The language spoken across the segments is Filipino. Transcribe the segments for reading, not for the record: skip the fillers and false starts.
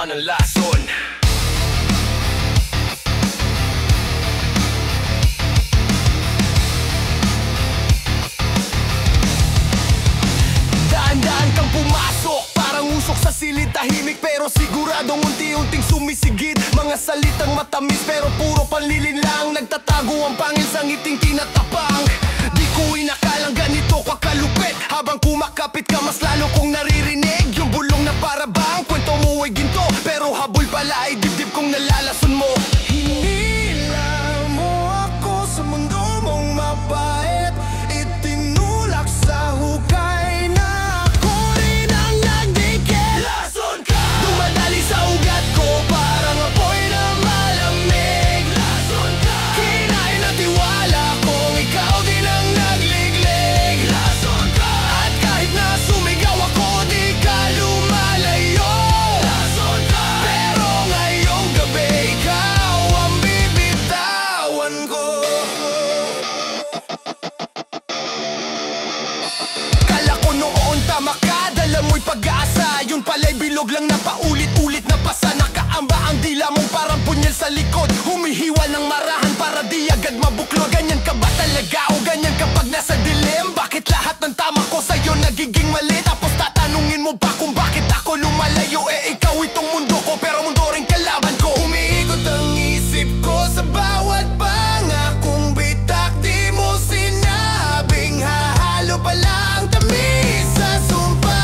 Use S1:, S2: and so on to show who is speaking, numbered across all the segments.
S1: tama ng lason. Daan-daan kang pumasok, parang usok sa silid, tahimik pero siguradong unti-unting sumisigit. Mga salitang matamis pero puro panlilin lang, nagtatago ang pangil sa ngiting tinatapang. Di ko inakalang ganito kakalupit, habang kumakapit ka mas lalo kong naririnig yung bulong na para bang kwento mo ay ginto, pero habol pala ay dibdib kong nalalason mo. Hinila mo ako sa mundo mong mabait, itinulak sa hukay na ako rin ang nagdikit. Lason ka! Dumadali sa ugat ko parang apoy na malamig. Lason ka! Kinain ng tiwala kong ikaw din ang nagliglig. Lason ka! At kahit na sumigaw ako di ka lumalayo. Lason ka! Pero ngayong gabi ikaw ang bibitawan ko. Kala ko noon tama ka, dala mo'y pag-asa, yun pala'y bilog lang na paulit-ulit na pasa. Nakaamba ang dila mong parang punyal sa likod, humihiwa ng marahan para di agad mabuklod. Ganyan ka ba talaga o ganyan kapag nasa dilim? Bakit lahat ng tama ko sa'yo nagiging mali? Tapos tatanungin mo ba kung bakit ako lumalayo? Eh ikaw itong mundo ko pero mundo rin kalaban ko. Umiikot ang isip ko sa bawat pangakong bitak, di mo sinabing hahalo pala ang tamis sa sumpa.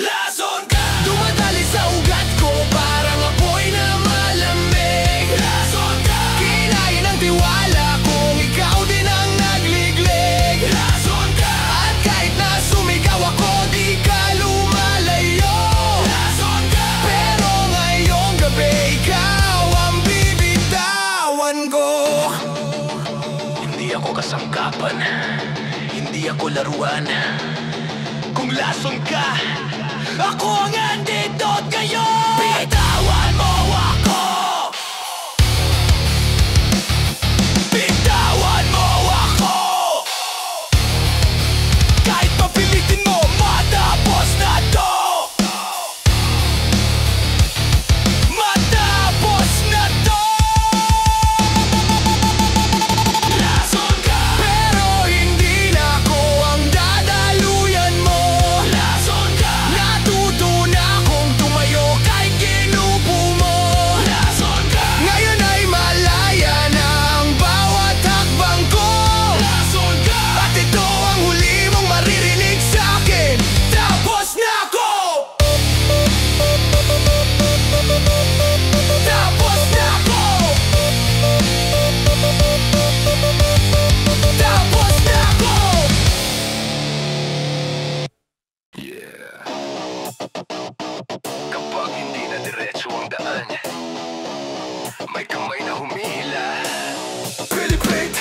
S1: Lason ka! Dumadali sa ugat ko parang apoy na malamig. Lason ka! Kinain ng tiwala kung ikaw din ang nagliglig. Lason ka! At kahit na sumigaw ako di ka lumalayo. Lason ka! Pero ngayong gabi ikaw ang bibitawan ko. Hindi ako kasangkapan, hindi ako laruan. Kung lason ka, ako ang antidote ngayon. Bitawan mo ako. Bitawan mo ako. Kahit papilitin mo, matapos na to. Matapos na to. Lason ka! Pero hindi na ako ang dadaluyan mo. Lason ka! Natuto na akong tumayo kahit ginupo mo. Lason ka! Ngayon ay malaya na ang bawat hakbang ko. Lason ka! At ito ang huli mong maririnig sa akin. Tapos na ako! Tapos na ako! Tapos na ako! Yeah. Kapag hindi na diretso ang daan, may kamay na humihila. Pilipit!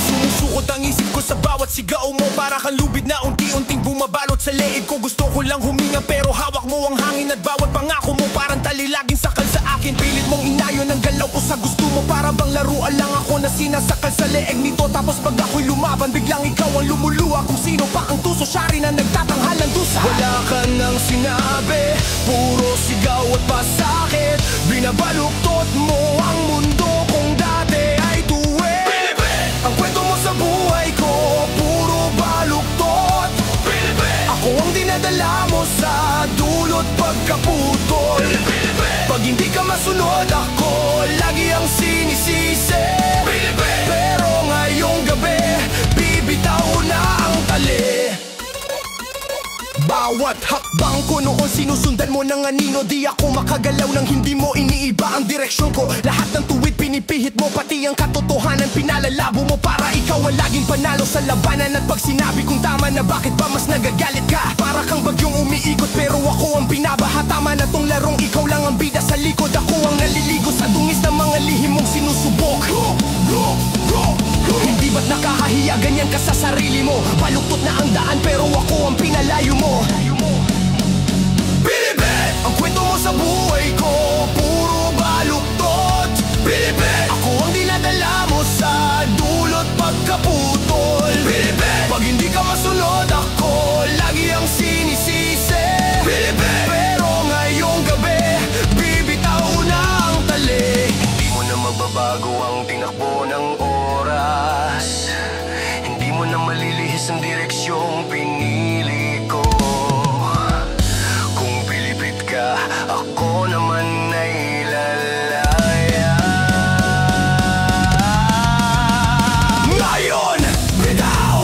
S1: Sumusukot ang isip ko sa bawat sigaw mo, para kang lubid na unti-unting bumabalot sa leeg ko. Gusto ko lang huminga pero hawak mo ang hangin, at bawat pangako mo parang tali laging sakal sa akin. Pilit mong inayon ang galaw ko sa gusto mo, para bang laruan lang ako na sinasakal sa leeg nito. Tapos pag ako'y lumaban, biglang ikaw ang lumuluwa. Kung sino pa ang tuso, siya rin ang nagtatanghal ng dusa. Wala ka nang sinabi, puro sigaw at pasakit. Binabaluktot mo ang mundo kung dati ay tuwi. Ang kwento mo sa buhay ko, puro baluktot. Ako ang dinadala mo sa dulot pagkaputol. Pag hindi ka masunod, ako lagi ang sinisisi. Pero ngayong gabi, bibitaw na ang tali. Bawat hakbang ko noon sinusundan mo ng anino. Di ako makagalaw nang hindi mo iniiba ang direksyon ko. Lahat ng tuwid pinipihit mo, pati ang katotohanan pinalalabo mo, para ikaw ang laging panalo sa labanan. At pag sinabi kong tama na, bakit ba mas nagagalit ka? Para kang bagyong umiikot pero ako ang binabaha. Tama na tong larong, ikaw lang ang bida sa likod. Ako ang naliligo sa dungis ng mga lihim mong sinusubok. Hindi ba't nakakahiya ganyan ka sa sarili mo? Baluktot na ang daan pero ako ang pinalayo mo. Bilibet! Ang kwento mo sa buhay ko, puro baluktot. Bilibet! naputol. Pag hindi ka masunod ako, lagi ang sinisisi. Pero ngayong gabi, bibitaw na ang tali. Hindi mo na magbabago ang tinakbo ng oras. Hindi mo na malilihis ang direksyong pinili ko. Kung pilipit ka, ako naman ay lalaya. Ngayon, bitaw,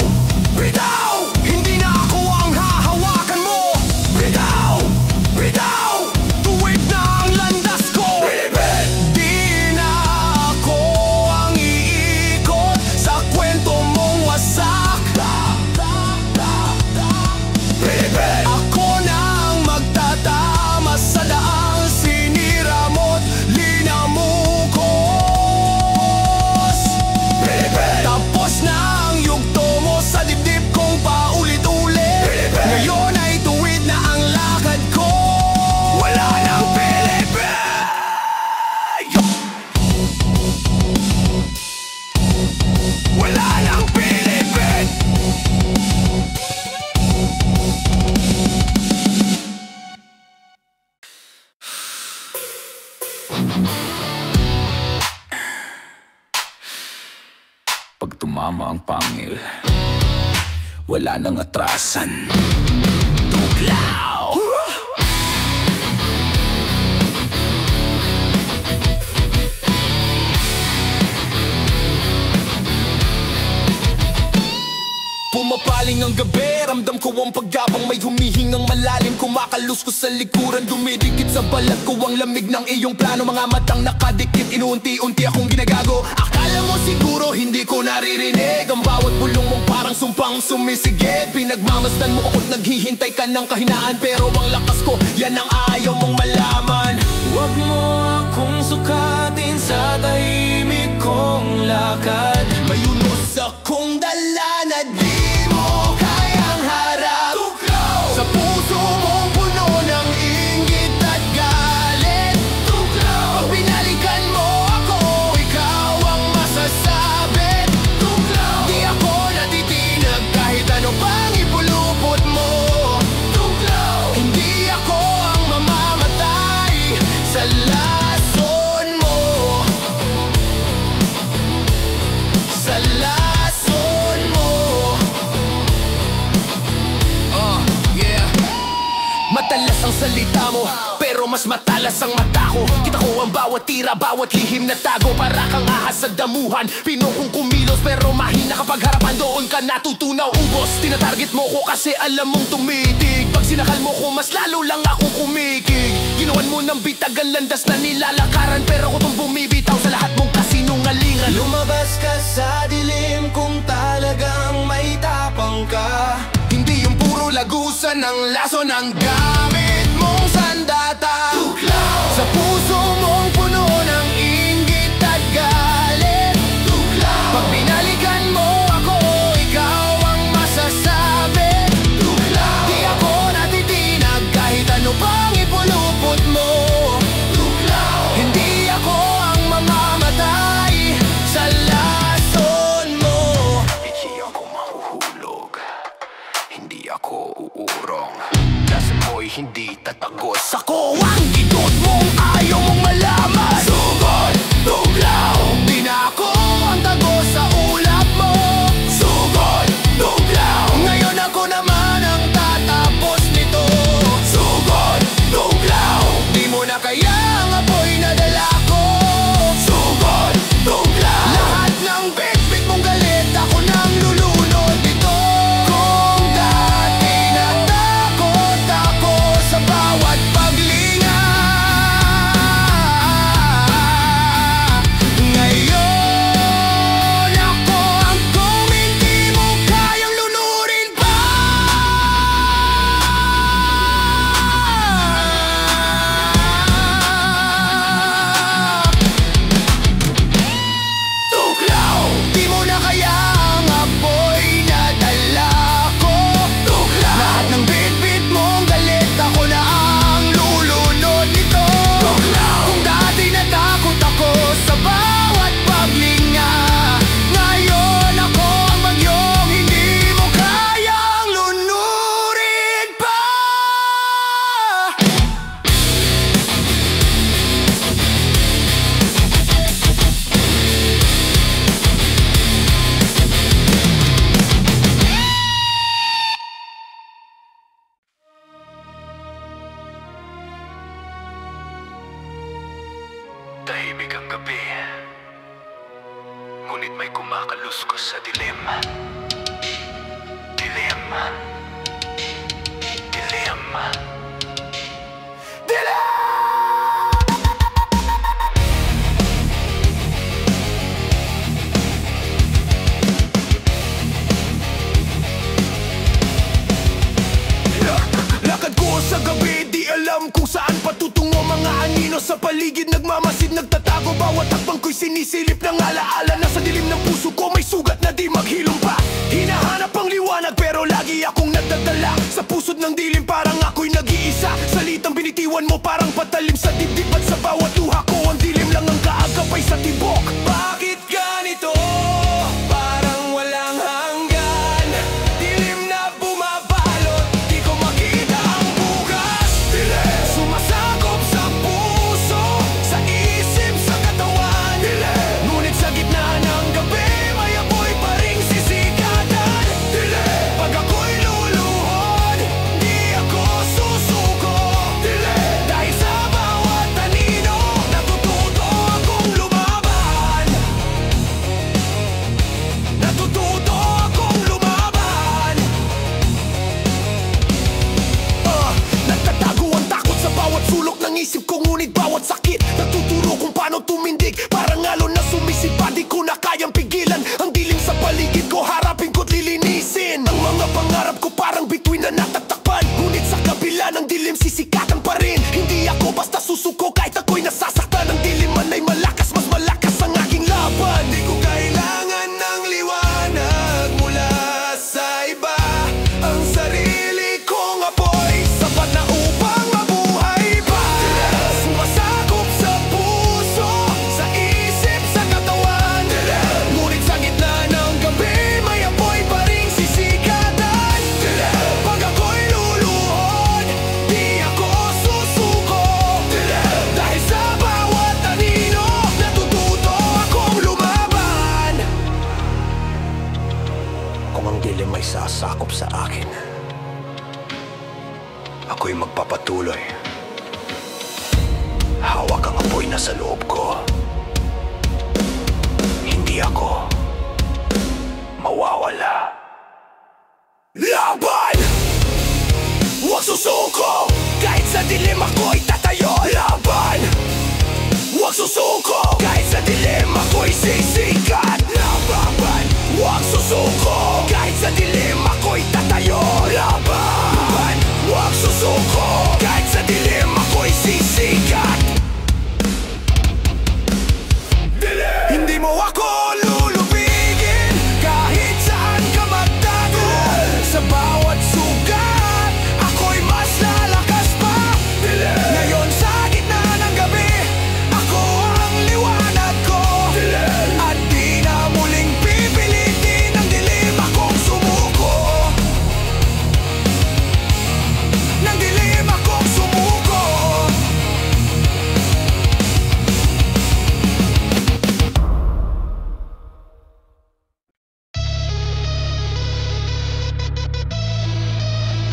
S1: bitaw, hindi na ako ang hahawakan mo. Bitaw, bitaw, tuwid na ang landas ko. Di na ako ang iikot sa kwento mong wasak. Ako na ang magtatama sa daang sinira mo't linamukos. Tapos na ang yugto mo sa dibdib kong paulit-ulit. Ngayon ay tuwid na ang lakad ko. Wala nang Pilipin. Wala nang Pilipin.
S2: Pag tumama ang pangil, wala nang atrasan. Tuglaw!
S1: Pumapaling ang gabi, ramdam ko ang paggabang may humihingang malalim. Kumakalus ko sa likuran, dumidikit sa balat ko ang lamig ng iyong plano. Mga matang nakadikit, inuunti-unti akong ginagago. Akala mo siguro hindi ko naririnig ang bawat bulong mong parang sumpang sumisigit. Pinagmamasdan mo ako't naghihintay ka ng kahinaan, pero ang lakas ko, yan ang ayaw mong malaman. Huwag mo akong sukatin sa tahimik kong lakad. May unos akong dala na di mo kayang harap. Tuklaw! Sa puso mong puno ng inggit at galit. Tuklaw! Pag binalikan mo ako, ikaw ang masasabi. Tuklaw! Di ako natitinag kahit ano pang ipulupot mo. Tuklaw! Hindi ako ang mamamatay sa lason mo. Sa lason mo. Matalas ang salita mo, pero mas matalas ang mata ko. Kita ko ang bawat tira, bawat lihim na tago. Para kang ahas sa damuhan, pinukong kumilos, pero mahina kapag harapan. Doon ka natutunaw, ubos. Tinatarget mo ko kasi alam mong tumitig. Pag sinakal mo ko, mas lalo lang akong kumikig. Ginawan mo ng bitag ang landas na nilalakaran, pero ko tong bumibitaw sa lahat mong kasinungalingan. Lumabas ka sa dilim kung talagang may tapang ka. Hindi yung puro lagusan ng laso ng gamit mong sandata. Tuklaw! Sa puso mong puno ng inggit at galit. Tuklaw! Pag binalikan mo ako, ikaw ang masasabi. Tuklaw! Di ako natitinag kahit ano pang ipulupot mo. Tuklaw! Hindi ako ang mamamatay sa lason mo. Hindi ako mahuhulog, hindi ako uurong. Lason mo'y hindi tatagos. Ako ang gidot mong ayaw mong malaman. Sugod, tuglaw, di na ako ang tagos sa ulap mo. Sugod, tuglaw, ngayon ako naman ang tatapos nito. Sugod, tuglaw, di mo na kaya ang apoy na dala ko. Sugod, tuglaw, lahat ng bit-bit mong galit, ako nang lulunod nito. Kung dati natakot ako sa bawat paglinga, ngayon
S2: Kumakaluskos sa dilim. Dilim. Dilim.
S1: Lakad ko sa gabi, di alam kung saan patutungo. Mga anino sa paligid, nagmamasid, nagtatago. Bawat hakbang ko'y sinisilip ng alaala. Nasa dilim ng puso ko, may sugat na di maghilom pa. Hinahanap ang liwanag, pero lagi akong nagdadala sa pusod ng dilim, parang ako'y nag-iisa. Salitang binitiwan mo, parang patalim sa dibdib. At sa bawat luha ko, ang dilim lang ang kaagapay sa tibok. Bakit ganito? Parang walang hanggan. Dilim na bumabalot, di ko makita ang bukas. Dilim sumasakop sa puso, sa isip, sa katawan. Dilim ngunit sa gitna ng gabi, may apoy pa ring sisikatan. Dilim pag ako'y luluhod, di ako susuko. Dilim dahil sa bawat anino, natututo akong lumaban. Natututo akong lumaban. Nagtatago ang takot sa bawat sulok ng isip ko, ngunit bawat sakit nagtuturo kung paano tumindig. Parang alon na sumisipa, di ko na kayang pigilan. Ang dilim sa paligid ko, harapin ko't lilinisin. Ang mga pangarap ko parang bituin na natatakpan, ngunit sa kabila ng dilim, sisikatan pa rin. Hindi ako basta susuko kahit ako'y nasasaktan. Ang dilim man ay malakas, mas malakas ang aking laban. Di ko kailangan ng liwanag mula sa iba. Ang sarili kong apoy, sapat na upang mabuhay pa. Sumasakop sa puso, sa isip, sa katawan. Ngunit sa gitna ng gabi, may apoy pa ring sisikatan. Pag ako'y luluhod, di ako susuko. Dahil sa bawat anino, natututo akong lumaban. Kung ang dilim ay sasakop sa akin, ako'y magpapatuloy. Hawak ang apoy na sa loob ko. Hindi ako mawawala. Laban! Huwag susuko! Kahit sa dilim ako'y tatayo. Laban! Huwag susuko! Kahit sa dilim ako'y sisikat. Laban! Huwag susuko! Kahit sa dilim ako'y tatayo. Laban! Huwag susuko! Kahit sa dilim ako'y sisikat. Hindi mo ako lulubigin kahit saan ka magtago. Sa bawat sugat, ako'y mas lalakas pa. Ngayon sa gitna ng gabi, ako ang liwanag ko. At di na muling pipilitin ng dilim akong sumuko. Ng dilim akong sumuko.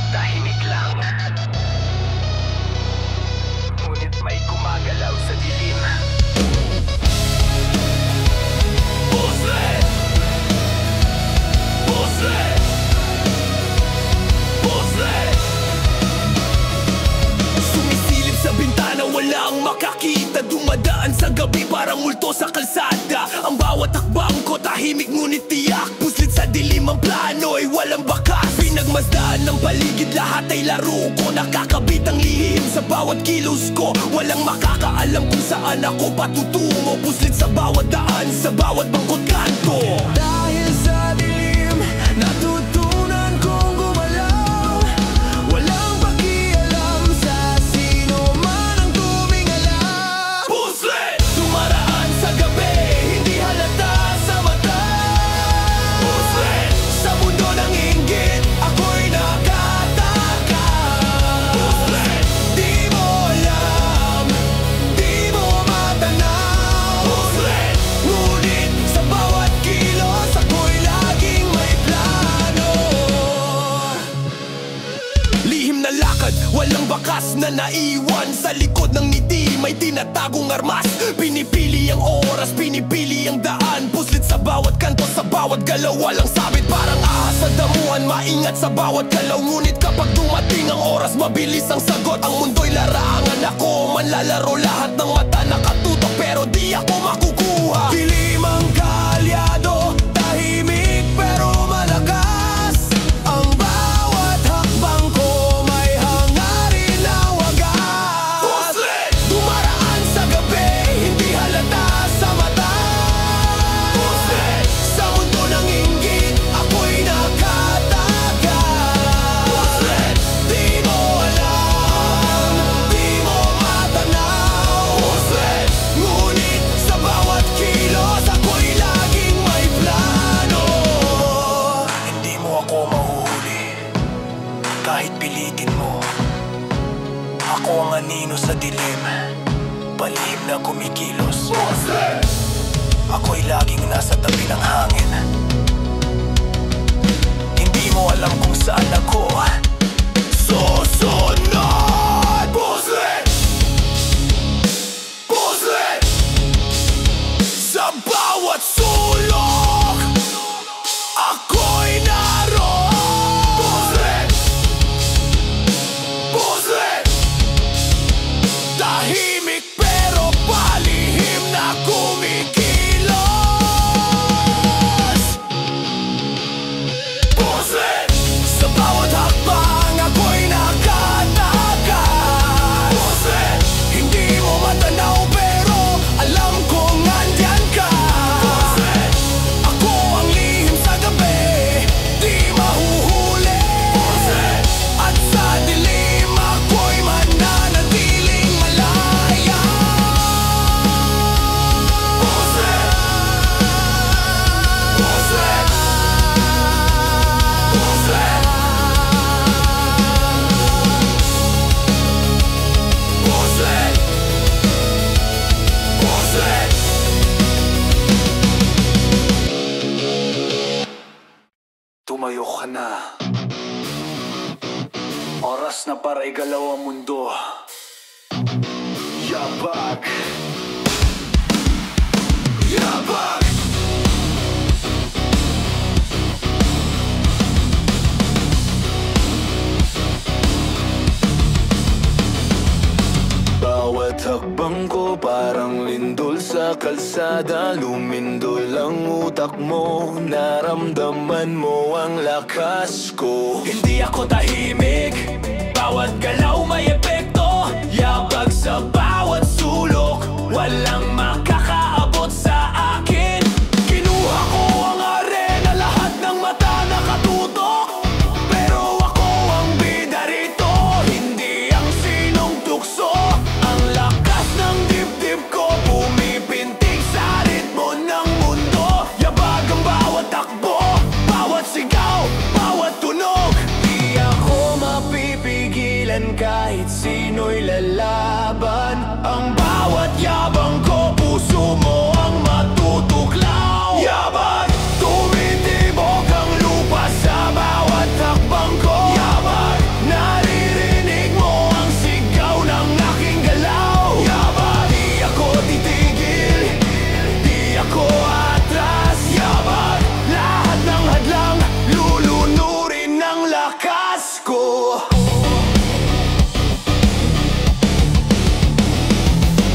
S1: Tahimik lang, ngunit may gumagalaw sa dilim. Pusle! Pusle! Pusle! Sumisilip sa bintana, walang makakita. Dumadaan sa gabi, parang multo sa kalsada. Ang bawat hakbang ko tahimik ngunit tiyak. Puslit sa dilim, ang plano ay walang bakas. Pinagmasdaan ng paligid, lahat ay laro ko. Nakakabit ang lihim sa bawat kilos ko. Walang makakaalam kung saan ako patutungo. Puslit sa bawat daan, sa bawat bangkot kanto. Dahil sa dilim, natutunan kong gumalaw. Walang pakialam sa sino man ang tumingalam. Puslit! Dumaraan sa gabi, hindi halata sa mata. Puslit! Sa mundo ng inggit, ako'y nakataka. Puslit! Di mo alam, di mo matanaw. Puslit! Ngunit sa bawat kilos, Walang bakas na naiwan sa likod ng ngiti. May tinatagong armas, pinipili ang oras, pinipili ang daan. Puslit sa bawat kanto, sa bawat galaw, walang sabit. Parang ahas sa damuhan, maingat sa bawat galaw. Ngunit kapag dumating ang oras, mabilis ang sagot. Ang mundo'y larangan, ako manlalaro. Lahat ng mata nakatutok, pero di ako makukuha. Dilim ang kalyado, tahimik pero malakas. Ang bawat hakbang ko may hangarin na wagas. Dumaraan sa gabi, hindi halata sa mata. Sa mundo ng inggit, ako'y nakatakas. Di mo alam, di mo matanaw. Ngunit sa bawat kilos, ako'y laging may plano. Hindi mo ako mahuhuli, kahit pilitin mo. Ako ang anino sa dilim, palihim na kumikilos. Ako'y laging nasa tabi ng hangin. Hindi mo alam kung saan ako susunod. Puslit! Puslit! Sa bawat sulok, ako'y naroon. Puslit! Puslit! Tahimik pero palihim na kumikilos. Puslit! Sa bawat hakbang, ako'y nakatakas. Puslit! Hindi mo matanaw pero alam kong nandyan ka. Puslit! Ako ang lihim sa gabi, di mahuhuli. Puslit! At sa dilim, ako'y mananatiling malaya. Puslit! Puslit! Puslit! Puslit! Puslit! Tumayo ka na. Oras na para igalaw ang mundo. Yabag! Yabag! Bawat hakbang ko parang lindol sa kalsada. Lumindol ang utak mo, naramdaman mo ang lakas ko. Hindi ako tahimik, bawat galaw may epekto. Yabag sa bawat sulok, walang makakaabot sa akin. Kinuha ko ang arena, lahat ng mata nakatutok. Pero ako ang bida rito, hindi ang sinong tukso. Ang lakas ng dibdib ko, pumipintig sa ritmo ng mundo. Yabag ang bawat takbo, bawat sigaw, bawat tunog. Di ako mapipigilan kahit sino'y lalaban. Ang bawat yabang ko, puso mo ang matutuklaw. Yabag! Tumitibok ang lupa sa bawat hakbang ko. Yabag! Naririnig mo ang sigaw ng aking galaw. Yabag! Di ako titigil, di ako atras. Yabag! Lahat ng hadlang, lulunurin ng lakas ko.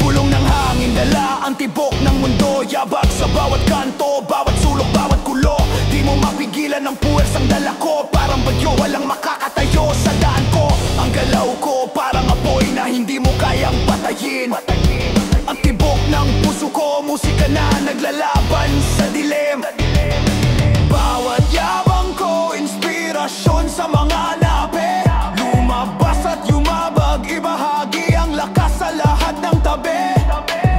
S1: Bulong ng hangin, dala ang tibok ng mundo. Yabag sa bawat kanto, bawat sulok, bawat kulo. Di mo mapigilan ang puwersang dala ko. Parang bagyo, walang makakatayo sa daan ko. Ang galaw ko parang apoy na hindi mo kayang patayin. Ang tibok ng puso ko, musika na naglalaban sa dilim. Bawat yabang ko, inspirasyon sa mga nape. Lumabas at yumabag, ibahagi ang lakas sa lahat ng tabi.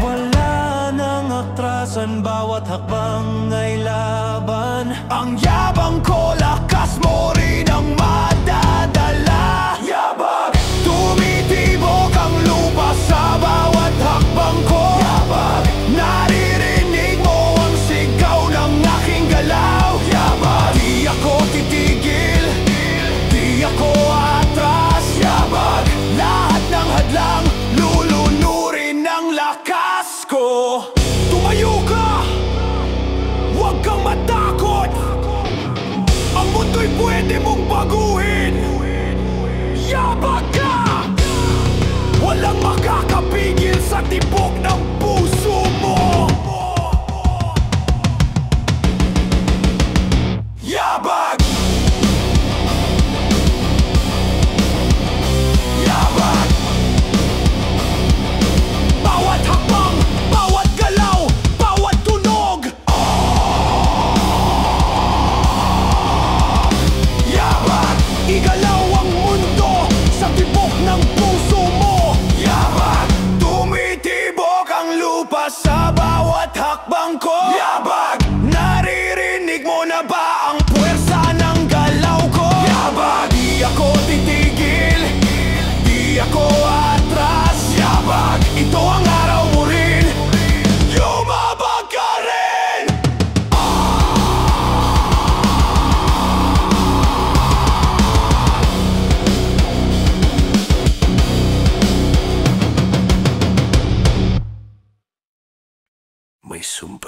S1: Wala nang atrasan, bawat hakbang ay laban. Ang yabang ko, lakas mo rin ang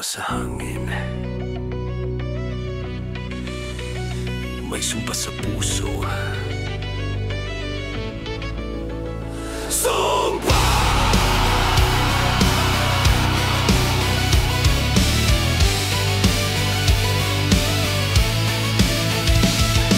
S1: sa hangin. May sumpa sa puso. Sumpa!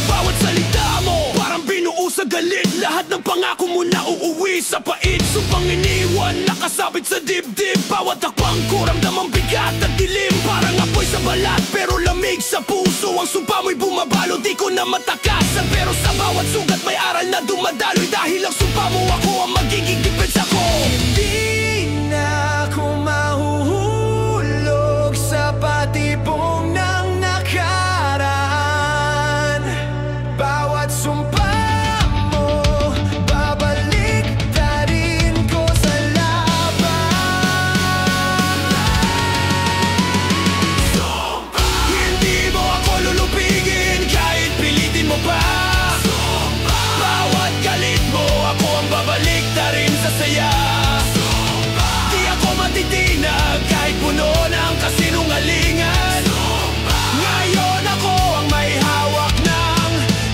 S1: Bawat salita mo parang binuo sa galit. Lahat ng pangako mo na uuwi sa pait. Sumpang iniwan nakasabit sa dibdib. Bawat takbang ko ramdam ang bigat at dilim. Parang apoy sa balat pero lamig sa puso. Ang sumpa mo'y bumabalo, di ko na matakasan. Pero sa bawat sugat may aral na dumadaloy. Dahil ang sumpa mo ako ang magiging depensa ko. Hindi na ako mahuhulog sa patibong ng nakaraan. Bawat sumpa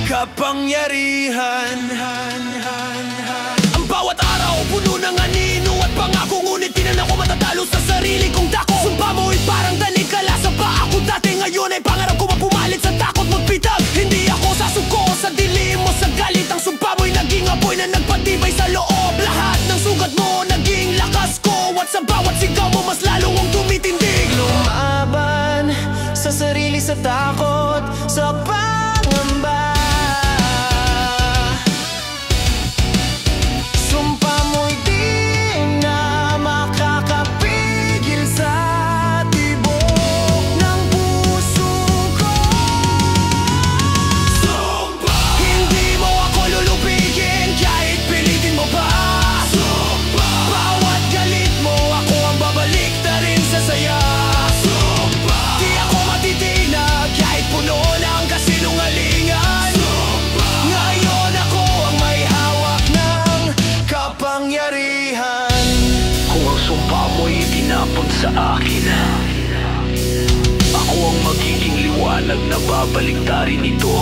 S1: kapangyarihan. Ang bawat araw puno ng anino at pangako, ngunit di na ako matatalo sa sarili kong dako. Sumpa mo'y parang dalig kala sa paa ko dati. Ngayon ay pangarap ko mapumalit sa takot magpitag. Hindi ako sasuko sa dilim mo sa galit. Ang sumpa mo'y naging apoy na nagpatibay sa loob. Lahat ng sugat mo naging lakas ko. At sa bawat sigaw mo mas lalo ang tumitindig. Lumaban sa sarili, sa takot, sa pangamba. Sa akin, ako ang magiging liwanag na babaliktarin ito.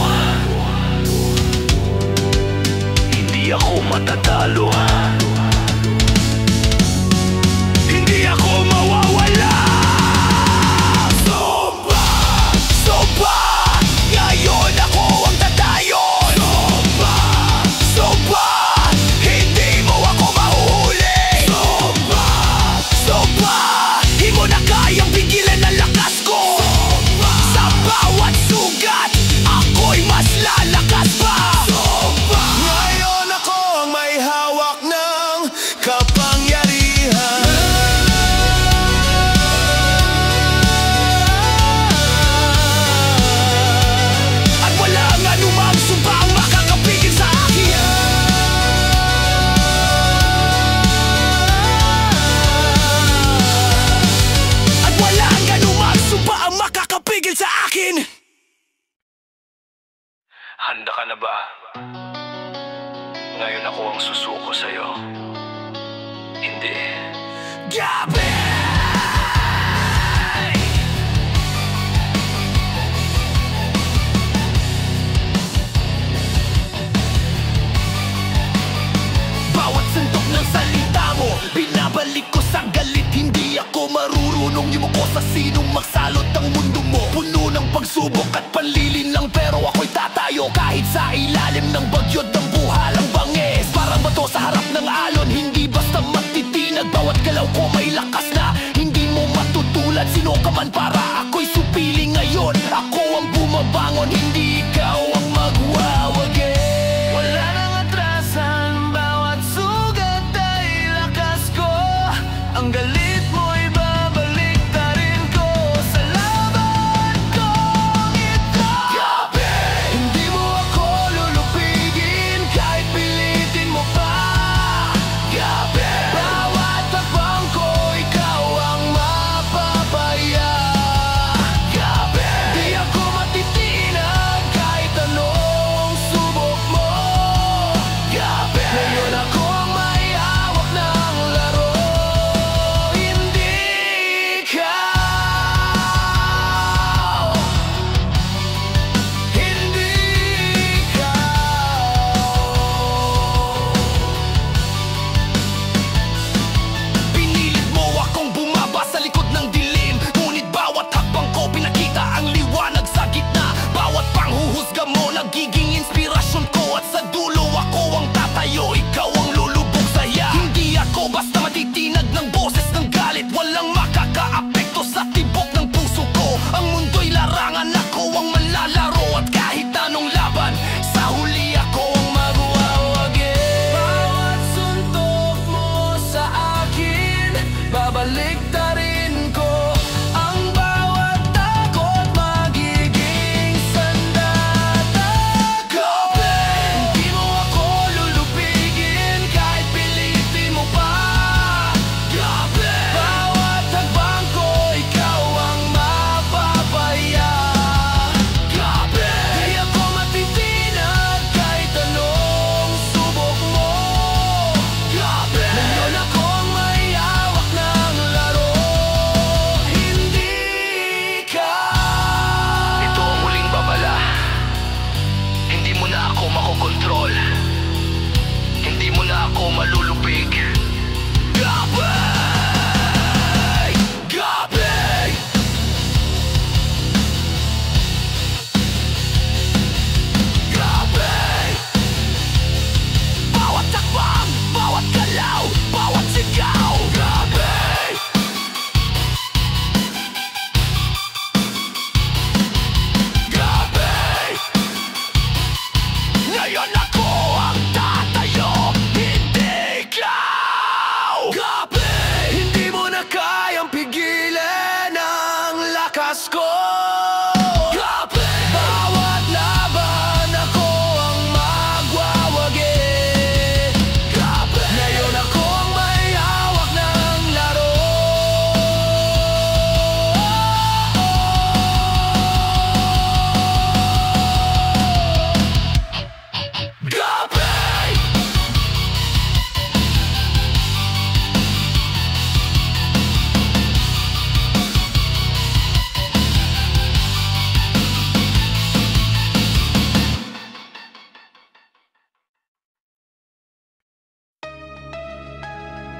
S1: Hindi ako matatalo. Hindi ako mawawala. Sumpa! Sumpa! Ngayon ako ang tatayon. Sumpa! Sumpa! Hindi mo ako mahuhuli. Sumpa! Sumpa! Di mo na kayang pigilan ang lakas ko. Sa bawat sugat, ako'y mas lalakas pa. Ngayon ako ang may hawak ng kapangyarihan. At wala nga anumang sumpa ang makakapigil sa akin. Makakapigil sa akin. Handa ka na ba? Ngayon ako ang susuko sa'yo. Hindi. Gabi! Bawat sandok ng salita mo binabalik ko sa galit. Hindi ako marurunong yumuko sa sinong magsalot ang mundo mo. Puno ng pagsubok at panlilinlang, pero ako'y tatayo kahit sa ilalim ng bagyo. Dambuhalang bangis parang bato sa harap ng alon. Hindi basta matitinag, bawat galaw ko may lakas na hindi mo matutulad. Sino ka man para ako'y supili ngayon. Ako ang bumabangon, hindi ikaw ang magwawagi. Wala nang atrasan, bawat sugat ay lakas ko. Ang galit mo'y babaliktarin ko sa laban kong ito. Gabi! Hindi mo ako lulupigin.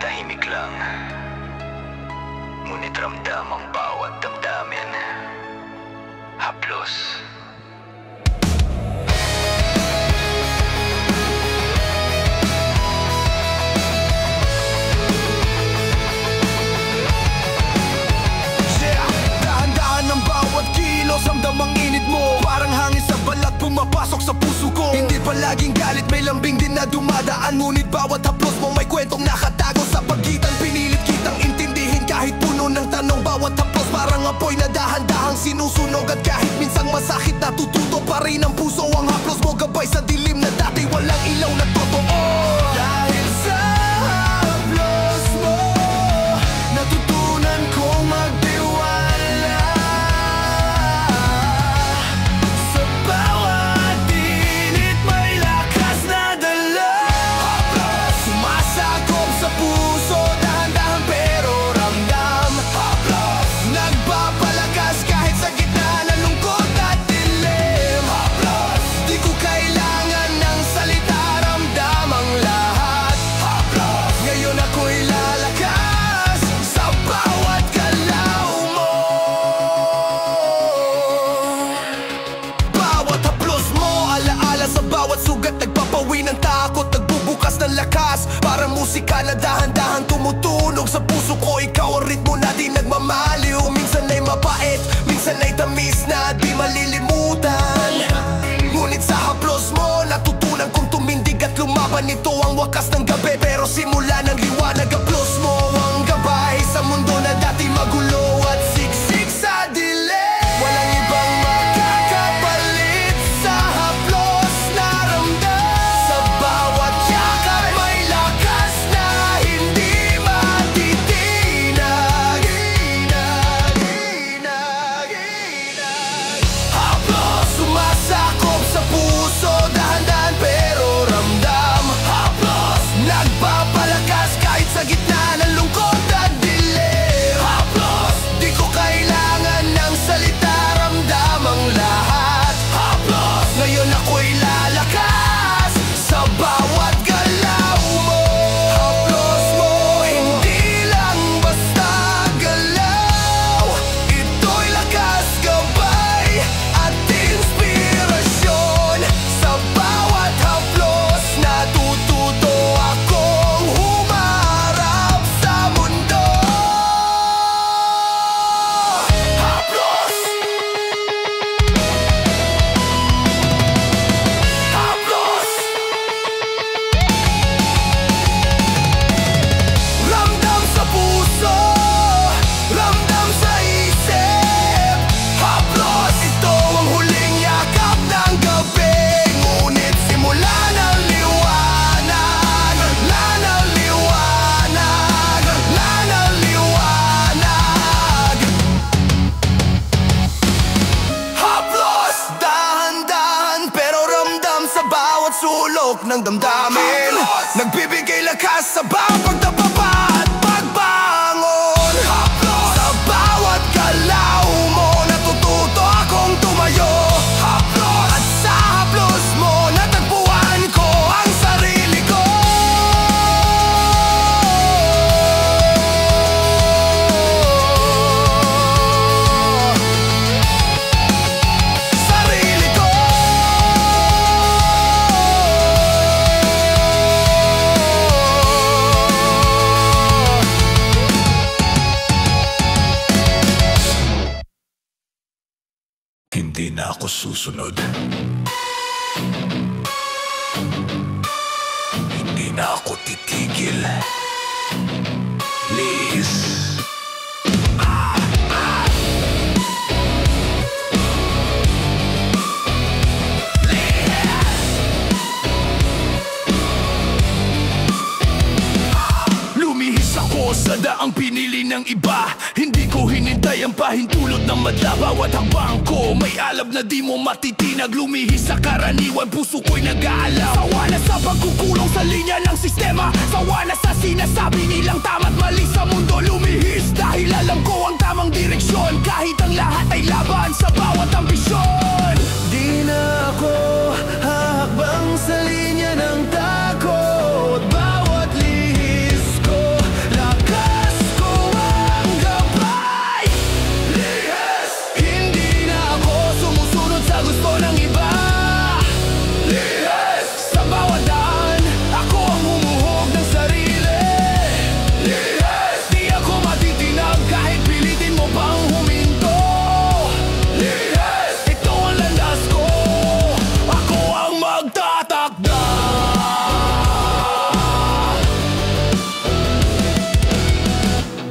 S2: tahimik lang, ngunit ramdam ang bawat damdamin. Haplos.
S1: Ramdam ang init mo, parang hangin sa balat pumapasok sa puso ko. Hindi palaging galit, may lambing din na dumadaan, ngunit bawat haplos mo may kwentong nakatago sa pagitan. Pinilit kitang intindihin kahit puno ng tanong. Bawat haplos parang apoy na dahan-dahang sinusunog, at kahit minsang masakit natututo pa rin ang puso. Ang haplos mo gabay sa dilim na dati walang ilaw na totoo. Dahil sa haplos mo, natutunan kong magtiwala. Sa bawat init may lakas na dala. Haplos, sumasakop sa puso, dahan-dahan pero ramdam. Haplos, nagpapalakas kahit sa gitna ng lungkot at dilim. Haplos, di ko kailangan ng salita, ramdam ang lahat. Haplos, ngayon ako'y lalakas sa bawat galaw mo. Bawat haplos mo, alaala sa bawat sugat, nagpapawi ng takot, nagbubukas ng lakas. Parang musika na dahan-dahan tumutunog sa puso ko. Ikaw ang ritmo na di nagmamaliw. Minsan ay mapait, minsan ay tamis na di malilimutan. Ngunit sa haplos mo, natutunan kong tumindig at lumaban. Ito ang wakas ng gabi, pero simula ng liwanag. Haplos mo ang gabay sa mundo na dati magulo at siksik sa dilim. Walang ibang makakapalit sa haplos na ramdam. Sa bawat yakap may lakas na hindi matitinag. Haplos, sumasakop sa puso, dahan-dahan pero ramdam. Haplos, nagpapalakas kahit sa gitna ng lungkot at dilim. Haplos, di ko kailangan ng salita, ramdam ang lahat. Haplos, ngayon ako'y lalakas sa bawat galaw mo. Haplos mo, hindi lang basta galaw. Ito'y lakas, gabay at inspirasyon. Sa bawat haplos, natututo akong humarap sa mundo. Haplos, haplos, ramdam sa puso, ramdam sa isip. Haplos, ito ang huling yakap ng gabi. Ngunit simula ng liwanag, na ng liwanag, na ng liwanag. Haplos, dahan-dahan pero ramdam sa bawat sulok ng damdamin. Nagbibigay lakas sa bawat pagtapapa at pagbangon. Haplos, sa bawat galaw mo, natututo akong tumayo. Haplos, at sa haplos mo, natagpuan ko ang sarili ko. Sarili ko.
S2: Hindi na ako susunod. Hindi na ako titigil. Please.
S1: Lumihis ako sa daang pinili ng iba. Hindi ko hinintay ang pahintulot ng madla. Bawat hakbang ko may alab na di mo matitinag. Lumihis sa karaniwan, puso ko'y nag-aalam. Sawa na sa pagkukulong sa linya ng sistema. Sawa na sa sinasabi nilang tama't mali sa mundo. Lumihis dahil alam ko ang tamang direksyon. Kahit ang lahat ay laban sa bawat ambisyon. Di na ako hahakbang sa linya ng takot. Bawat lihis ko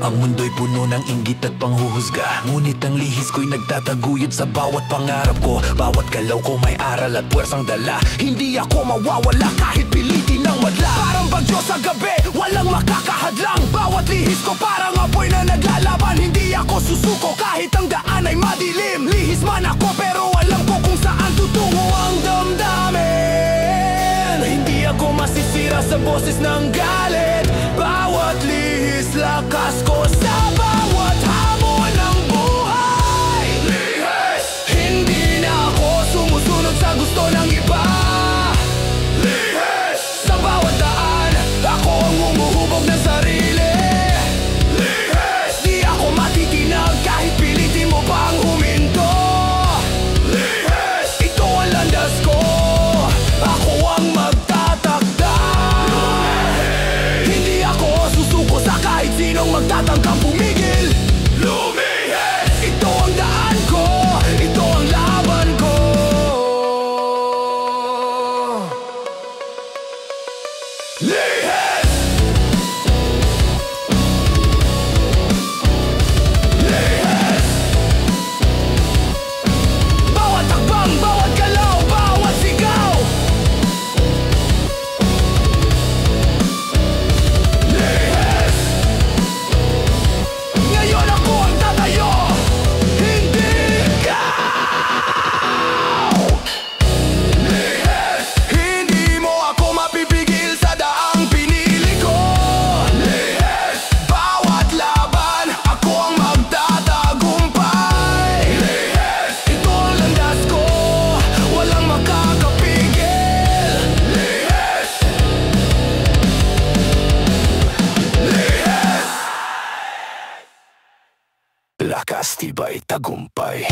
S2: Ang mundo'y puno ng inggit at panghuhusga, ngunit ang lihis ko'y nagtataguyod sa bawat pangarap ko. Bawat galaw ko may aral at puwersang dala. Hindi ako mawawala kahit pilitin ng madla. Parang bagyo sa gabi, walang makakahadlang. Bawat lihis ko parang apoy na naglalaban. Hindi ako susuko kahit ang daan ay madilim. Lihis man ako pero alam ko kung saan tutungo ang damdamin. Hindi ako masisira sa boses ng galit. Bawat lihis, lakas ko sa bawat hamon ng buhay. Lihis! Hindi na ako sumusunod sa gusto ng iba. Lihis! Sa bawat daan, ako ang umuhubog ng sarili. Lihis! Di ako matitinag kahit pilitin mo pang huminto. Lihis! Ito ang landas ko, ako ang magtatakda. Hindi ako susuko sa kahit sinong magtatangkang pumigil. Lumihis! Ito ang daan ko, ito ang laban ko. Lihis! Lihis! Bawat takbang, bawat galaw, bawat sigaw. Lihis! Ngayon ako ang tatayo, hindi ikaw. Lihis! Hindi mo ako mapipigil sa daang pinili ko. Lihis! Bawat laban, ako ang magtatagumpay. Lihis! Ito ang landas ko, walang makakapigil. Lihis! Lihis! Lakas, tibay, tagumpay.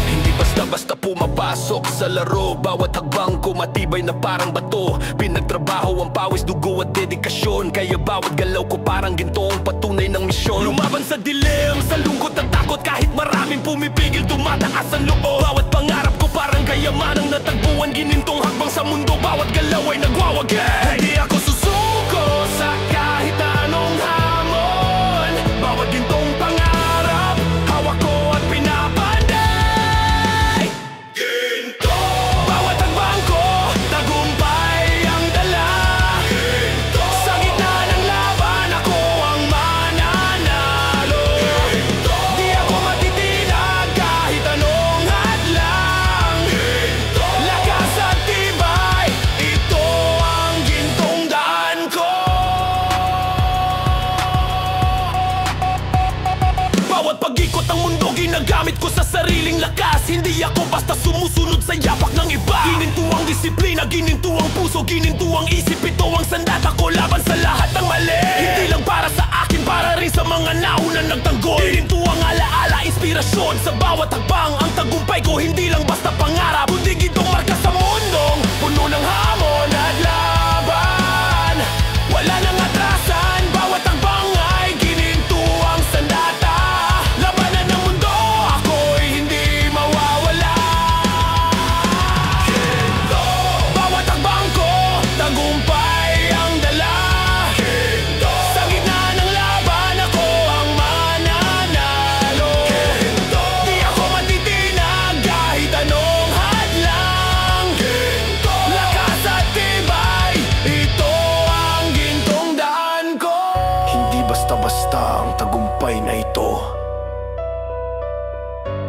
S2: Hindi basta-basta pumapasok sa laro. Bawat hakbang ko matibay na parang bato. Pinagtrabaho ang pawis, dugo at dedikasyon. Kaya bawat galaw ko parang ginto ang patunay ng misyon. Lumaban sa dilim, sa lungkot at takot. Kahit maraming pumipigil, tumataas ang loob. Bawat pangarap ko parang kayamanang natagpuan. Ginintong hakbang sa mundo, bawat galaw ay nagwawagay. Hindi ako susuko sa kahit anong hamon. Bawat gintong pangarap, hawak ko at pinapanday. Ginto! Bawat hakbang ko, tagumpay ang dala. Ginto! Sa gitna ng laban, ako ang mananalo. Ginto! Di ako matitinag kahit anong hadlang. Ginto! Lakas at tibay, ito ang gintong daan ko. Bawat pag-ikot ng mundo, ginagamit ko sa sariling lakas. Hindi ako basta sumusunod sa yapak ng iba. Gininto ang disiplina, gininto ang puso, gininto ang isip. Ito ang sandata ko laban sa lahat ng mali. Hindi lang para sa akin, para rin sa mga naunang nagtanggol. Gininto ang alaala, inspirasyon sa bawat hakbang. Ang tagumpay ko hindi lang basta pangarap, kundi gintong marka sa mundong puno ng hamon at laban. Wala nang atrasan, bawat hakbang ay gininto ang sandata. Labanan ng mundo, ako'y hindi mawawala. Ginto! Bawat hakbang ko, tagumpay ang dala. Ginto! Sa gitna ng laban, ako ang mananalo. Ginto! Di ako matitinag kahit anong hadlang. Ginto! Lakas at tibay, ito ang gintong daan ko. Hindi basta-basta ang tagumpay na ito.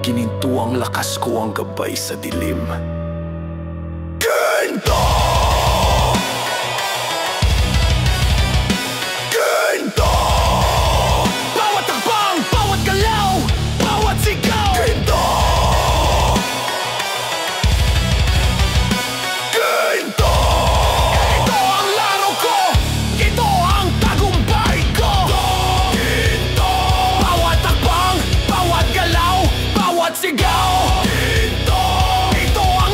S2: Gininto ang lakas ko, ang gabay sa dilim. Ginto! Ginto! Bawat hakbang, bawat galaw, bawat sigaw. Ginto! Ginto! Ito ang laro ko, ito ang tagumpay ko. Ginto! Bawat hakbang, bawat galaw, bawat sigaw. Ginto! Ito ang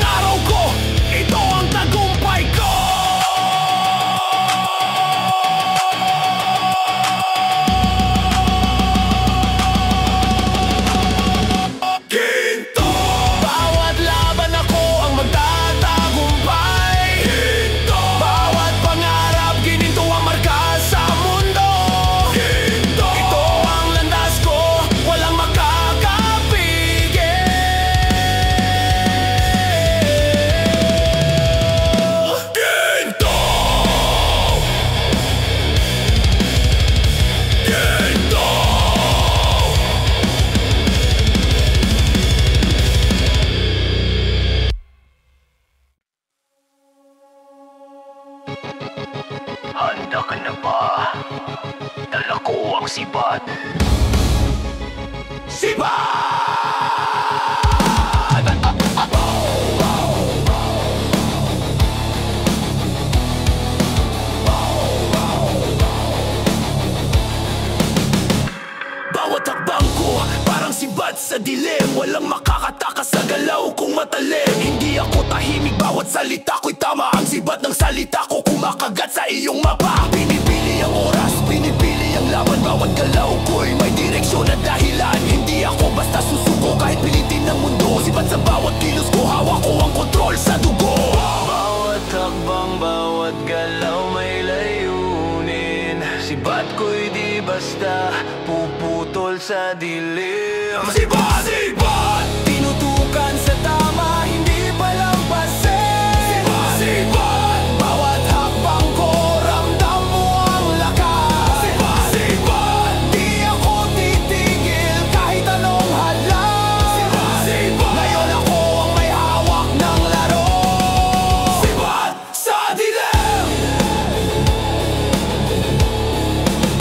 S2: Bawat hakbang ko, parang sibat sa dilim. Walang makakatakas sa galaw kong matalim. Hindi ako tahimik, bawat salita ko'y tama. Ang sibat ng salita ko kumakagat sa iyong mapa. Pinipili ang oras, pinipili ang laban. Bawat galaw ko'y may direksyon at dahilan. Hindi ako basta susuko kahit pilitin ng mundo. Sibat sa bawat kilos ko, hawak ko ang kontrol sa dugo.
S3: Bawat hakbang, bawat galaw may layunin. Sibat ko'y di basta puputol sa dilim.
S2: Sibat, sibat,
S3: Tinutukan sa tama, hindi palampasin.
S2: sibat, sibat,
S3: Bawat hakbang ko, ramdam mo ang lakas.
S2: sibat, sibat,
S3: Di ako titigil kahit anong hadlang.
S2: sibat.
S3: Ngayon ako ang may hawak ng laro.
S2: Sibat sa dilim.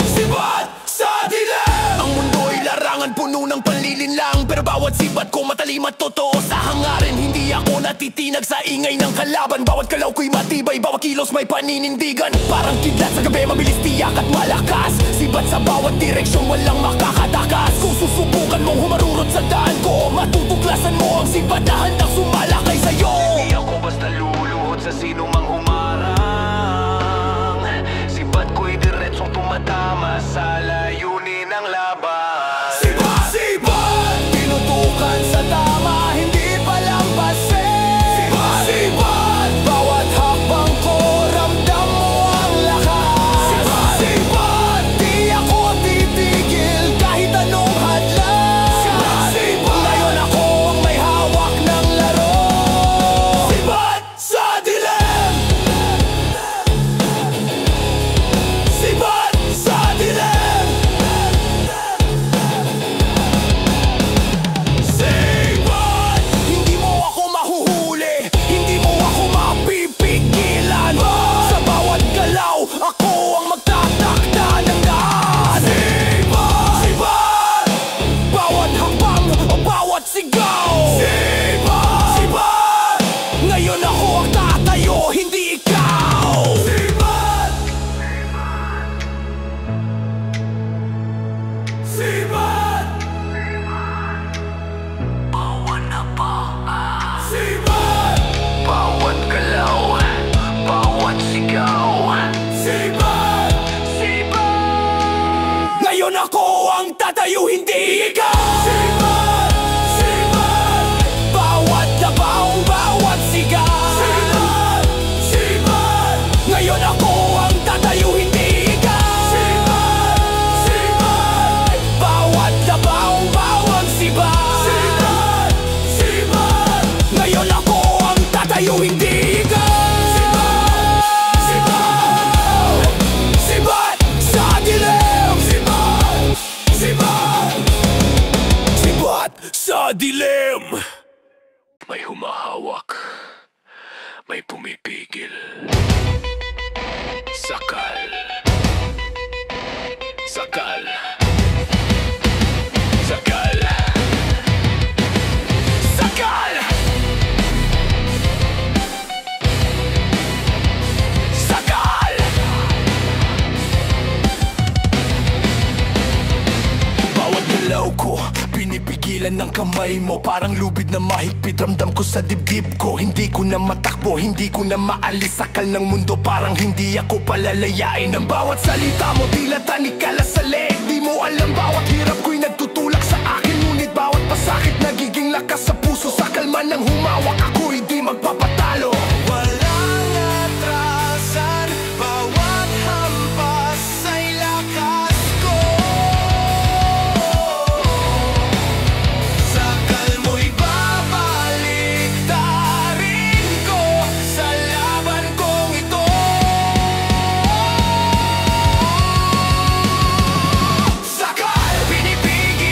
S2: Sibat sa dilim. Ang mundo'y larangan puno ng panlilinlang. Pero bawat sibat ko matalim at totoo sa hangarin. Hindi ako natitinag sa ingay ng kalaban. Bawat galaw ko'y matibay, bawat kilos may paninindigan. Parang kidlat sa gabi, mabilis, tiyak at malakas. Sibat sa bawat direksyon, walang makakatakas. Kung susubukan mong humarurot sa daan ko, matutuklasan mo ang sibat na handang sumalakay sa'yo.
S3: Di ako basta luluhod sa sino mang humarang. Sibat ko'y diretsong tumatama sa layunin ng laban.
S2: Sibat, sibat,
S3: Tinutukan sa tama, hindi palampasin.
S2: sibat, sibat,
S3: Bawat hakbang ko, ramdam mo ang lakas.
S2: sibat, sibat,
S3: Di ako titigil kahit anong hadlang.
S2: sibat.
S3: Ngayon ako ang may hawak ng laro.
S2: Sibat sa dilim. Sibat sa dilim. Sibat.
S3: Hindi mo ako mahuhuli, hindi mo ako mapipigilan. Sa bawat galaw, ako ang magtatakda ng daan.
S2: Sibat, sibat,
S3: Bawat hakbang o bawat sigaw.
S2: sibat, sibat,
S3: Ngayon ako ang tatayo, hindi ikaw.
S2: sibat, sibat,
S3: Bawat hakbang,
S2: sibat,
S3: bawat galaw, bawat sigaw.
S2: sibat.
S3: Ngayon ako ang tatayo, hindi ikaw.
S2: Sibat, sibat,
S3: Bawat labaw, bawat sigaw.
S2: sibat, sibat,
S3: Ngayon ako ang tatayo, hindi ikaw.
S2: sibat, sibat,
S3: Bawat labaw, bawat sigaw.
S2: sibat, sibat,
S3: Ngayon ako ang tatayo, hindi ikaw. Sibat sa dilim.
S2: sibat sa dilim. May humahawak, may pumipigil. Sakal, sakal, sakal, sakal, sakal. Bawat galaw ko, pinipigilan ng kamay mo. Parang lubid na mahigpit, ramdam ko sa dibdib ko. Hindi ko na matakbo, hindi ko na maalis. Sakal ng mundo, parang hindi ako palalayain. Ang bawat salita mo, tila tanikala sa leeg. Di mo alam, bawat hirap ko'y nagtutulak sa akin. Ngunit bawat pasakit, nagiging lakas sa puso. Sa kalma ng humawak, ako'y di magpapatalo.
S3: Walang atrasan, bawat hampas ay lakas ko. Sakal mo'y babalik, tarin ko sa laban kong ito. Sakal, pinipigil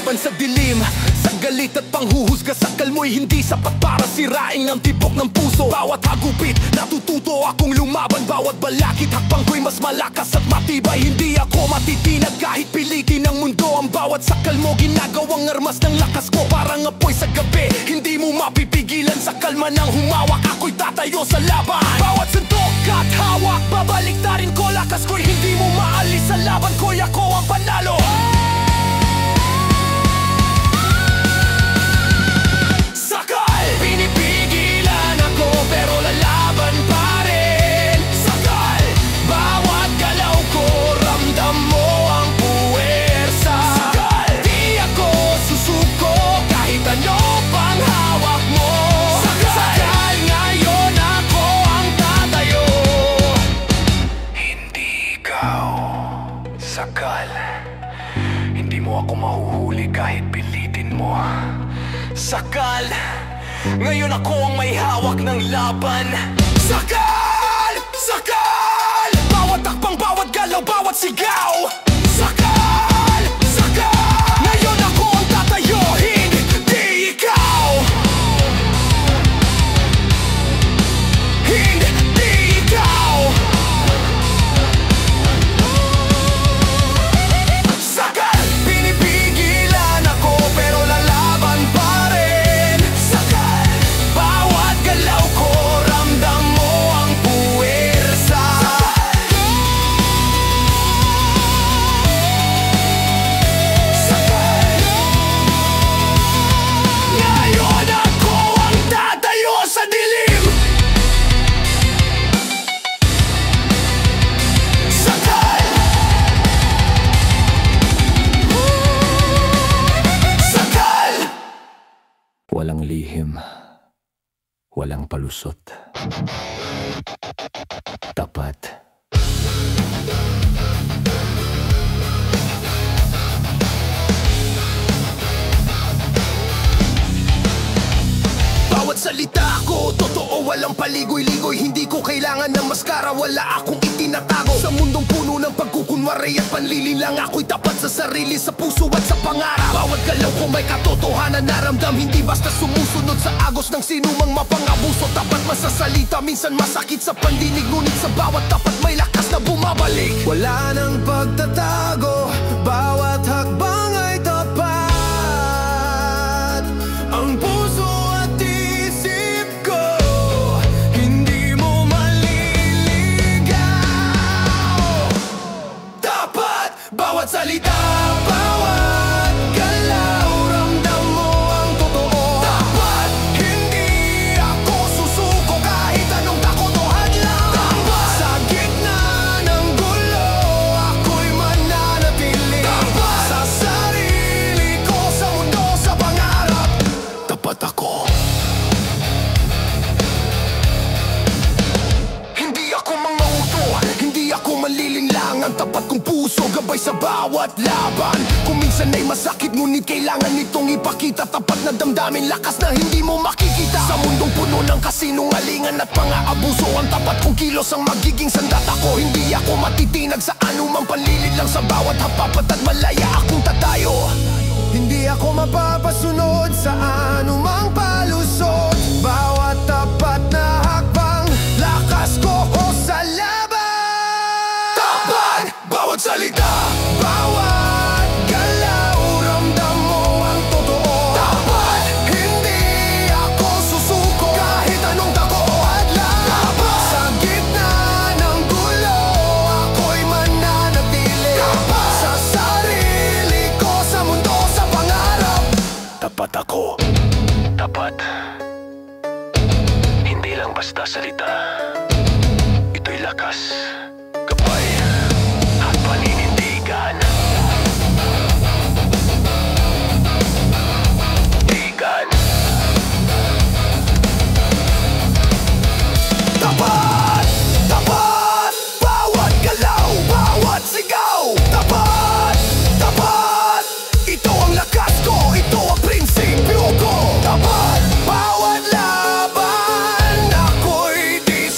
S3: laban sa dilim. Sa galit at panghuhusga, sakal mo'y hindi sapat para sirain ang tibok ng puso. Bawat hagupit, natututo akong lumaban. Bawat balakid, hakbang ko'y mas malakas at matibay. Hindi ako matitinag kahit pilitin ng mundo. Ang bawat sakal mo, ginagawang armas ng lakas ko. Parang apoy sa gabi, hindi mo mapipigilan. Sa kalma ng humawak, ako'y tatayo sa laban. Bawat suntok at hawak, babaliktarin ko. Lakas ko'y hindi mo maalis. Sa laban ko'y ako ang panalo. Sakal! Pinipigilan ako pero lalaban pa rin. Sakal! Bawat galaw ko, ramdam mo ang puwersa. Sakal! Di ako susuko kahit ano pang hawak mo. Sakal! Sakal! Ngayon ako ang tatayo. Hindi ikaw. Sakal! Hindi mo ako mahuhuli kahit pilitin mo. Sakal! Ngayon ako ang may hawak ng laban. Sakal! Sakal! Bawat takbang, bawat galaw, bawat sigaw. Sakal! Sakal! Ngayon ako ang tatayo, hindi ikaw. Hindi ikaw. Sakal! Pinipigilan ako pero lalaban pa rin. Sakal! Bawat galaw ko, ramdam mo ang puwersa. Sakal! Ngayon ako ang tatayo sa dilim. Sakal! Sakal!
S2: Walang lihim, walang palusot. Tapat.
S3: Bawat salita ko, totoo, walang paligoy-ligoy. Hindi ko kailangan ng maskara, wala akong itinatago. Sa mundong puno ng pagkukunwari at panlilinlang, ako'y tapat sa sarili, sa puso at sa pangarap. Bawat galaw ko may katotohanan na ramdam, hindi basta sumusunod sa agos ng sinumang mapangabuso. Tapat masasalita, minsan masakit sa pandinig, ngunit sa bawat tapat may lakas na bumabalik. Wala nang pagtatago, bawat hakbang ay tapat. Ang puso at isip ko, hindi mo maliligaw. Tapat, bawat salita, bawat galaw, ramdam mo ang totoo. Tapat, hindi ako susuko kahit anong takot o hadlang. Tapat, sa gitna ng gulo, ako'y mananatili. Tapat, sa sarili ko, sa mundo, sa pangarap. Tapat ako. Hindi ako mangauto, hindi ako manlilinlang. Ang tapat kong puso, gabay sa bawat laban. Kung minsan ay masakit, ngunit kailangan nitong ipakita. Tapat na damdamin, lakas na hindi mo makikita. Sa mundong puno ng kasinungalingan at pang-aabuso, ang tapat kong kilos ang magiging sandata ko. Hindi ako matitinag sa anumang panlilinlang. Sa bawat hapapat at malaya akong tatayo. Hindi ako mapapasunod sa anumang palusot. Bawat tapat na hakbang, lakas ko o sa laban. Tapat! Bawat salita, bawat galaw, ramdam mo ang totoo. Tapat! Hindi ako susuko kahit anong tako o hadlang. Tapat! Sa gitna ng gulo, ako'y mananatili. Tapat! Sa sarili ko, sa mundo, sa pangarap. Tapat ako. Tapat. Hindi lang basta salita. Ito'y lakas, gabay at paninindigan. Tigan. Tapat! Tapat! Bawat galaw, bawat sigaw. Tapat! Tapat! Ito ang lakas ko, ito ang prinsipyo ko. Tapat! Bawat laban, ako'y di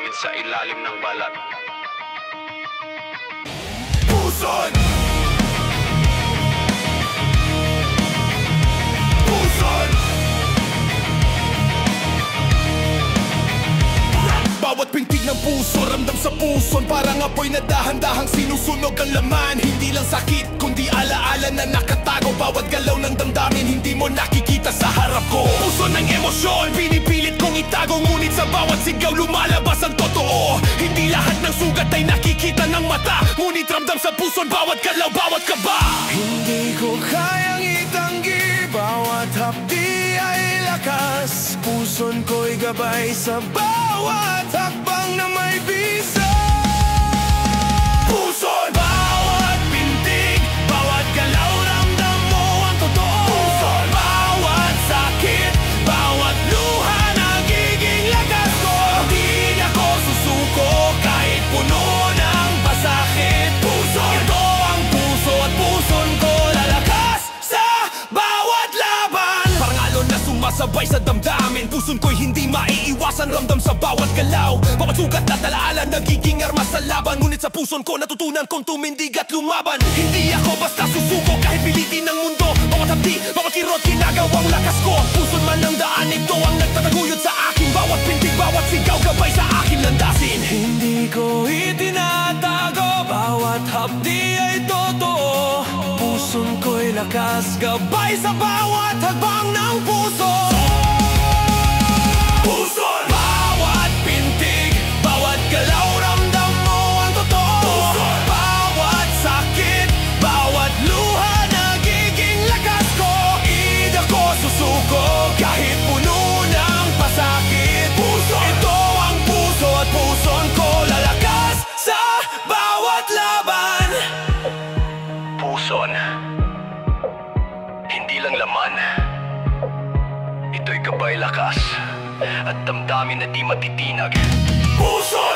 S2: sakit sa ilalim ng balat.
S3: Puson! Puson! Bawat pintig ng puso, ramdam sa puson. Parang apoy na dahan-dahang sinusunog ang laman. Hindi lang sakit, kundi alaala na nakatago. Bawat galaw ng damdamin, hindi mo nakikita sa harap ko. Puso ng emosyon, pinipilit kong itago. Ngunit sa bawat sigaw, lumalabas ang totoo. Hindi lahat ng sugat ay nakikita ng mata. Ngunit ramdam sa puson, bawat galaw, bawat kaba. Hindi ko kayang itanggi, bawat hapdi ay lakas. Puson ko'y gabay sa bawat hakbang na may bisa. Puson! Bawat pintig, bawat galaw, ramdam mo ang totoo. Puson! Bawat sakit, bawat luha, nagiging lakas ko. Hindi ako susuko kahit puno ng pasakit. Puson! Ito ang puso at puson ko, lalakas sa bawat laban. Parang alon na sumasabay sa damdamin. Puson ko'y hindi maiiwasan, ramdam sa bawat galaw. Bawat sugat at alaala, nagiging armas sa laban. Ngunit sa puson ko, natutunan kong tumindig at lumaban. Hindi ako basta susuko kahit pilitin ng mundo. Bawat hapdi, bawat kirot, ginagawang lakas ko. Puson man ang daan, ito ang nagtataguyod sa akin. Bawat pintig, bawat sigaw, gabay sa akin landasin. Hindi ko itinatago, bawat hapdi ay totoo. Puson ko'y lakas, gabay sa bawat hagbang ng puso. Puson! Bawat pintig, bawat galaw, ramdam mo ang totoo. Puson! Bawat sakit, bawat luha, nagiging lakas ko. Di ako susuko kahit puno ng pasakit. Puson! Ito ang puso at puson ko, lalakas sa bawat laban.
S2: Puson, hindi lang laman. Ito'y gabay, lakas at damdamin na di matitinag.
S3: Puson!